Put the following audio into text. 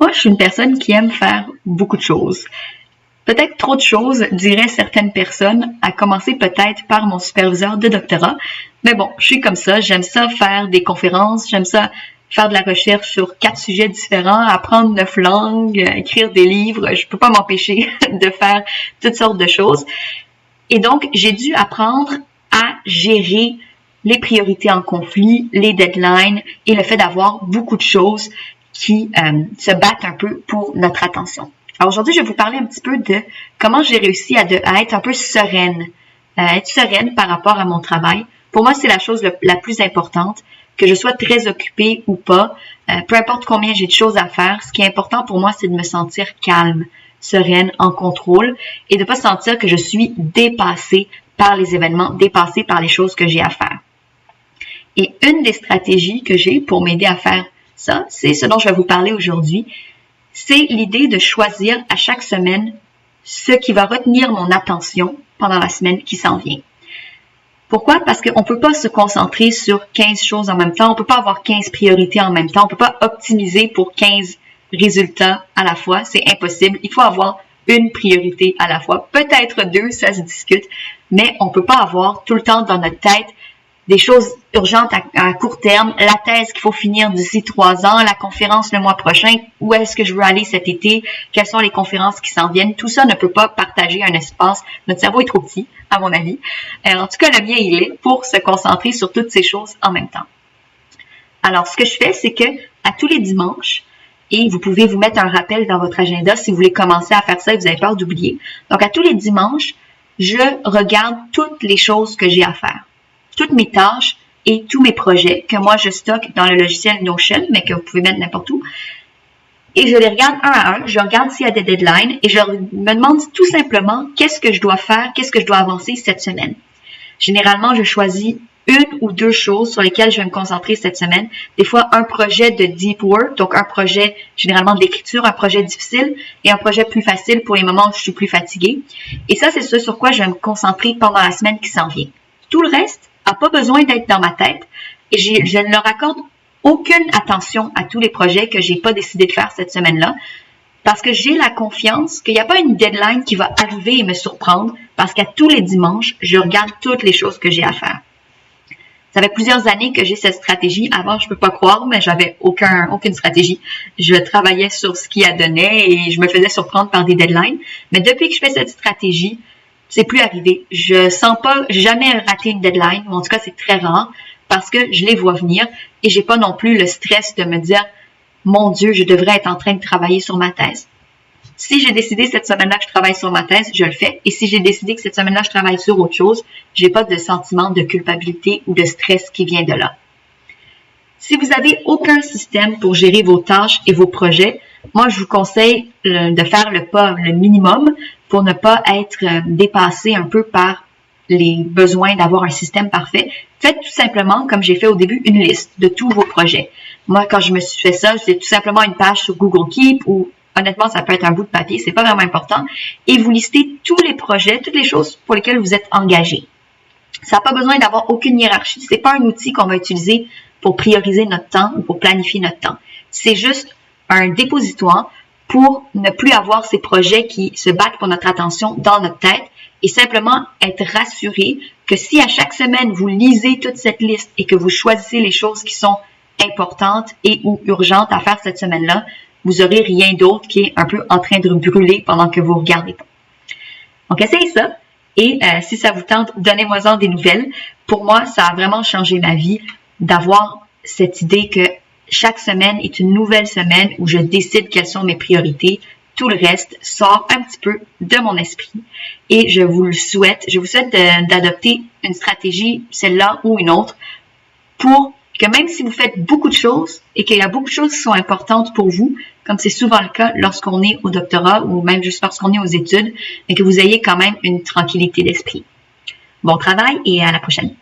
Moi, je suis une personne qui aime faire beaucoup de choses. Peut-être trop de choses, diraient certaines personnes, à commencer peut-être par mon superviseur de doctorat. Mais bon, je suis comme ça, j'aime ça faire des conférences, j'aime ça faire de la recherche sur 4 sujets différents, apprendre 9 langues, écrire des livres. Je peux pas m'empêcher de faire toutes sortes de choses. Et donc, j'ai dû apprendre à gérer les priorités en conflit, les deadlines et le fait d'avoir beaucoup de choses qui se battent un peu pour notre attention. Alors aujourd'hui, je vais vous parler un petit peu de comment j'ai réussi à être un peu sereine, être sereine par rapport à mon travail. Pour moi, c'est la chose la plus importante, que je sois très occupée ou pas, peu importe combien j'ai de choses à faire, ce qui est important pour moi, c'est de me sentir calme, sereine, en contrôle et de pas sentir que je suis dépassée par les événements, dépassée par les choses que j'ai à faire. Et une des stratégies que j'ai pour m'aider à faire ça, c'est ce dont je vais vous parler aujourd'hui. C'est l'idée de choisir à chaque semaine ce qui va retenir mon attention pendant la semaine qui s'en vient. Pourquoi? Parce qu'on ne peut pas se concentrer sur 15 choses en même temps. On ne peut pas avoir 15 priorités en même temps. On ne peut pas optimiser pour 15 résultats à la fois. C'est impossible. Il faut avoir une priorité à la fois. Peut-être 2, ça se discute. Mais on ne peut pas avoir tout le temps dans notre tête des choses urgentes à court terme, la thèse qu'il faut finir d'ici 3 ans, la conférence le mois prochain, où est-ce que je veux aller cet été, quelles sont les conférences qui s'en viennent. Tout ça ne peut pas partager un espace. Notre cerveau est trop petit, à mon avis. En tout cas, le mien, il est pour se concentrer sur toutes ces choses en même temps. Alors, ce que je fais, c'est que à tous les dimanches, et vous pouvez vous mettre un rappel dans votre agenda si vous voulez commencer à faire ça et vous avez peur d'oublier. Donc, à tous les dimanches, je regarde toutes les choses que j'ai à faire. Toutes mes tâches et tous mes projets que moi je stocke dans le logiciel Notion, mais que vous pouvez mettre n'importe où. Et je les regarde un à un, je regarde s'il y a des deadlines et je me demande tout simplement qu'est-ce que je dois faire, qu'est-ce que je dois avancer cette semaine. Généralement, je choisis 1 ou 2 choses sur lesquelles je vais me concentrer cette semaine. Des fois, un projet de deep work, donc un projet généralement d'écriture, un projet difficile et un projet plus facile pour les moments où je suis plus fatiguée. Et ça, c'est ce sur quoi je vais me concentrer pendant la semaine qui s'en vient. Tout le reste n'a pas besoin d'être dans ma tête et je ne leur accorde aucune attention à tous les projets que j'ai pas décidé de faire cette semaine-là parce que j'ai la confiance qu'il n'y a pas une deadline qui va arriver et me surprendre parce qu'à tous les dimanches, je regarde toutes les choses que j'ai à faire. Ça fait plusieurs années que j'ai cette stratégie. Avant, je peux pas croire, mais j'avais aucune stratégie. Je travaillais sur ce qui adonnait et je me faisais surprendre par des deadlines. Mais depuis que je fais cette stratégie, c'est plus arrivé. Je sens pas jamais rater une deadline, ou en tout cas, c'est très rare, parce que je les vois venir et j'ai pas non plus le stress de me dire, mon Dieu, je devrais être en train de travailler sur ma thèse. Si j'ai décidé cette semaine-là que je travaille sur ma thèse, je le fais. Et si j'ai décidé que cette semaine-là, je travaille sur autre chose, j'ai pas de sentiment de culpabilité ou de stress qui vient de là. Si vous avez aucun système pour gérer vos tâches et vos projets, moi, je vous conseille de faire le minimum pour ne pas être dépassé un peu par les besoins d'avoir un système parfait. Faites tout simplement, comme j'ai fait au début, une liste de tous vos projets. Moi, quand je me suis fait ça, c'est tout simplement une page sur Google Keep ou honnêtement, ça peut être un bout de papier, c'est pas vraiment important. Et vous listez tous les projets, toutes les choses pour lesquelles vous êtes engagé. Ça n'a pas besoin d'avoir aucune hiérarchie. C'est pas un outil qu'on va utiliser pour prioriser notre temps ou pour planifier notre temps. C'est juste un dépositoire pour ne plus avoir ces projets qui se battent pour notre attention dans notre tête et simplement être rassuré que si à chaque semaine vous lisez toute cette liste et que vous choisissez les choses qui sont importantes et ou urgentes à faire cette semaine-là, vous aurez rien d'autre qui est un peu en train de brûler pendant que vous regardez pas. Donc, essayez ça. Et si ça vous tente, donnez-moi-en des nouvelles. Pour moi, ça a vraiment changé ma vie d'avoir cette idée que chaque semaine est une nouvelle semaine où je décide quelles sont mes priorités. Tout le reste sort un petit peu de mon esprit. Et je vous souhaite d'adopter une stratégie, celle-là ou une autre, pour que même si vous faites beaucoup de choses et qu'il y a beaucoup de choses qui sont importantes pour vous, comme c'est souvent le cas lorsqu'on est au doctorat ou même juste lorsqu'on est aux études, mais que vous ayez quand même une tranquillité d'esprit. Bon travail et à la prochaine.